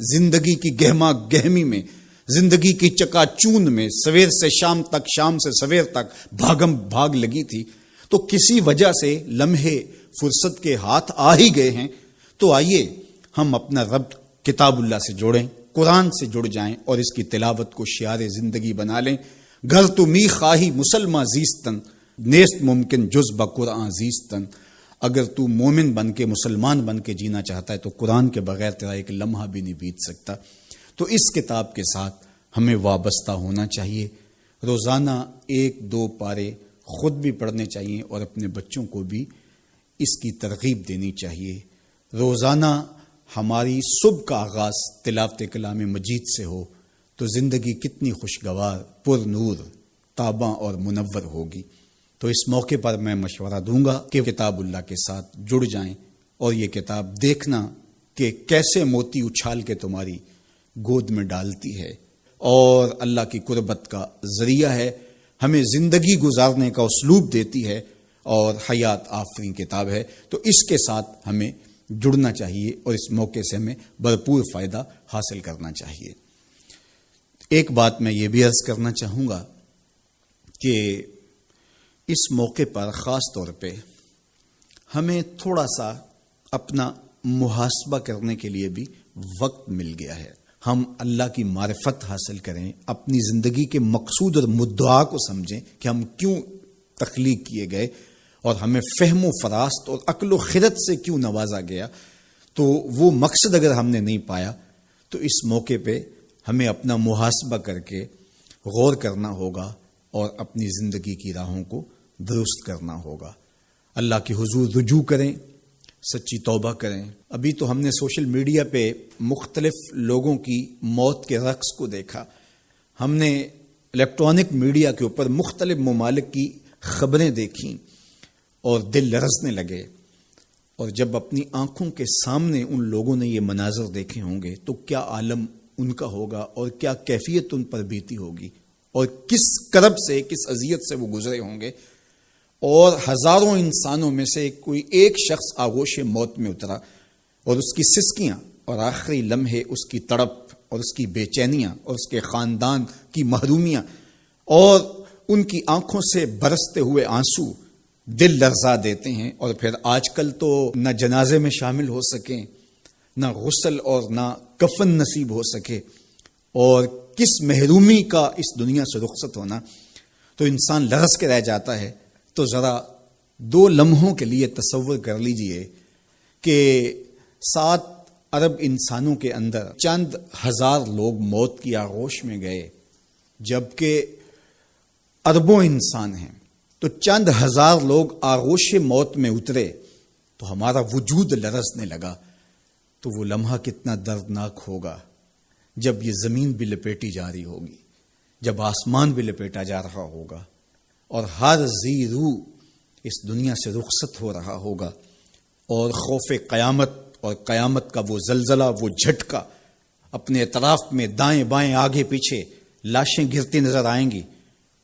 زندگی کی گہما گہمی میں، زندگی کی چکا چون میں، سویر سے شام تک، شام سے سویر تک بھاگم بھاگ لگی تھی، تو کسی وجہ سے لمحے فرصت کے ہاتھ آ ہی گئے ہیں، تو آئیے ہم اپنا رب کتاب اللہ سے جوڑیں، قرآن سے جڑ جائیں اور اس کی تلاوت کو شعار زندگی بنا لیں۔ گھر تو می خواہی مسلمہ زیستن، نیست ممکن جز بقرآن زیستن۔ اگر تو مومن بن کے، مسلمان بن کے جینا چاہتا ہے تو قرآن کے بغیر تیرا ایک لمحہ بھی نہیں بیت سکتا۔ تو اس کتاب کے ساتھ ہمیں وابستہ ہونا چاہیے، روزانہ 1-2 پارے خود بھی پڑھنے چاہیے اور اپنے بچوں کو بھی اس کی ترغیب دینی چاہیے۔ روزانہ ہماری صبح کا آغاز تلاوت کلام مجید سے ہو تو زندگی کتنی خوشگوار، پر نور، تاباں اور منور ہوگی۔ تو اس موقع پر میں مشورہ دوں گا کہ کتاب اللہ کے ساتھ جڑ جائیں اور یہ کتاب دیکھنا کہ کیسے موتی اچھال کے تمہاری گود میں ڈالتی ہے اور اللہ کی قربت کا ذریعہ ہے، ہمیں زندگی گزارنے کا اسلوب دیتی ہے اور حیات آفرین کتاب ہے۔ تو اس کے ساتھ ہمیں جڑنا چاہیے اور اس موقع سے ہمیں بھرپور فائدہ حاصل کرنا چاہیے۔ ایک بات میں یہ بھی عرض کرنا چاہوں گا کہ اس موقع پر خاص طور پہ ہمیں تھوڑا سا اپنا محاسبہ کرنے کے لیے بھی وقت مل گیا ہے۔ ہم اللہ کی معرفت حاصل کریں، اپنی زندگی کے مقصود اور مدعا کو سمجھیں کہ ہم کیوں تخلیق کیے گئے اور ہمیں فہم و فراست اور عقل و خرد سے کیوں نوازا گیا۔ تو وہ مقصد اگر ہم نے نہیں پایا تو اس موقع پہ ہمیں اپنا محاسبہ کر کے غور کرنا ہوگا اور اپنی زندگی کی راہوں کو درست کرنا ہوگا۔ اللہ کے حضور رجوع کریں، سچی توبہ کریں۔ ابھی تو ہم نے سوشل میڈیا پہ مختلف لوگوں کی موت کے رقص کو دیکھا، ہم نے الیکٹرانک میڈیا کے اوپر مختلف ممالک کی خبریں دیکھیں اور دل لرزنے لگے، اور جب اپنی آنکھوں کے سامنے ان لوگوں نے یہ مناظر دیکھے ہوں گے تو کیا عالم ان کا ہوگا اور کیا کیفیت ان پر بیتی ہوگی اور کس کرب سے، کس اذیت سے وہ گزرے ہوں گے۔ اور ہزاروں انسانوں میں سے کوئی ایک شخص آغوش موت میں اترا اور اس کی سسکیاں اور آخری لمحے اس کی تڑپ اور اس کی بے چینیاں اور اس کے خاندان کی محرومیاں اور ان کی آنکھوں سے برستے ہوئے آنسو دل لرزا دیتے ہیں۔ اور پھر آج کل تو نہ جنازے میں شامل ہو سکیں، نہ غسل اور نہ کفن نصیب ہو سکے، اور کس محرومی کا اس دنیا سے رخصت ہونا، تو انسان لرز کے رہ جاتا ہے۔ تو ذرا 2 لمحوں کے لیے تصور کر لیجئے کہ 7 ارب انسانوں کے اندر چند ہزار لوگ موت کی آغوش میں گئے، جبکہ اربوں انسان ہیں، تو چند ہزار لوگ آغوش موت میں اترے تو ہمارا وجود لرزنے لگا۔ تو وہ لمحہ کتنا دردناک ہوگا جب یہ زمین بھی لپیٹی جا رہی ہوگی، جب آسمان بھی لپیٹا جا رہا ہوگا اور ہر ذی روح اس دنیا سے رخصت ہو رہا ہوگا، اور خوف قیامت اور قیامت کا وہ زلزلہ، وہ جھٹکا، اپنے اطراف میں دائیں بائیں آگے پیچھے لاشیں گرتی نظر آئیں گی،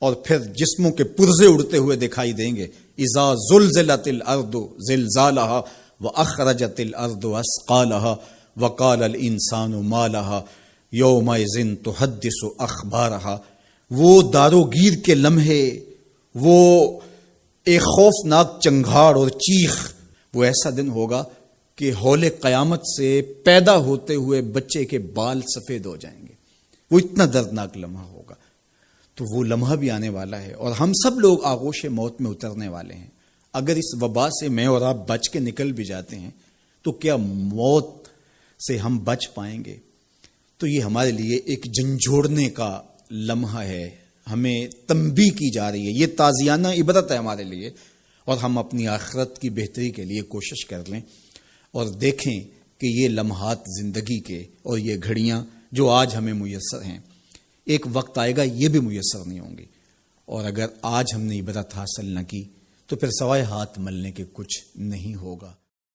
اور پھر جسموں کے پرزے اڑتے ہوئے دکھائی دیں گے۔ اذا زلزلت الارض زلزالها واخرجت الارض اثقالها وقال الانسان ما لها یومئذ تحدث اخبارها۔ وہ دار و گیر کے لمحے، وہ ایک خوفناک چنگھاڑ اور چیخ، وہ ایسا دن ہوگا کہ ہول قیامت سے پیدا ہوتے ہوئے بچے کے بال سفید ہو جائیں گے۔ وہ اتنا دردناک لمحہ ہوگا۔ تو وہ لمحہ بھی آنے والا ہے اور ہم سب لوگ آغوش موت میں اترنے والے ہیں۔ اگر اس وبا سے میں اور آپ بچ کے نکل بھی جاتے ہیں تو کیا موت سے ہم بچ پائیں گے؟ تو یہ ہمارے لیے ایک جھنجھوڑنے کا لمحہ ہے، ہمیں تنبیہ کی جا رہی ہے، یہ تازیانہ عبرت ہے ہمارے لیے، اور ہم اپنی آخرت کی بہتری کے لیے کوشش کر لیں اور دیکھیں کہ یہ لمحات زندگی کے اور یہ گھڑیاں جو آج ہمیں میسر ہیں، ایک وقت آئے گا یہ بھی میسر نہیں ہوں گی، اور اگر آج ہم نے عبرت حاصل نہ کی تو پھر سوائے ہاتھ ملنے کے کچھ نہیں ہوگا۔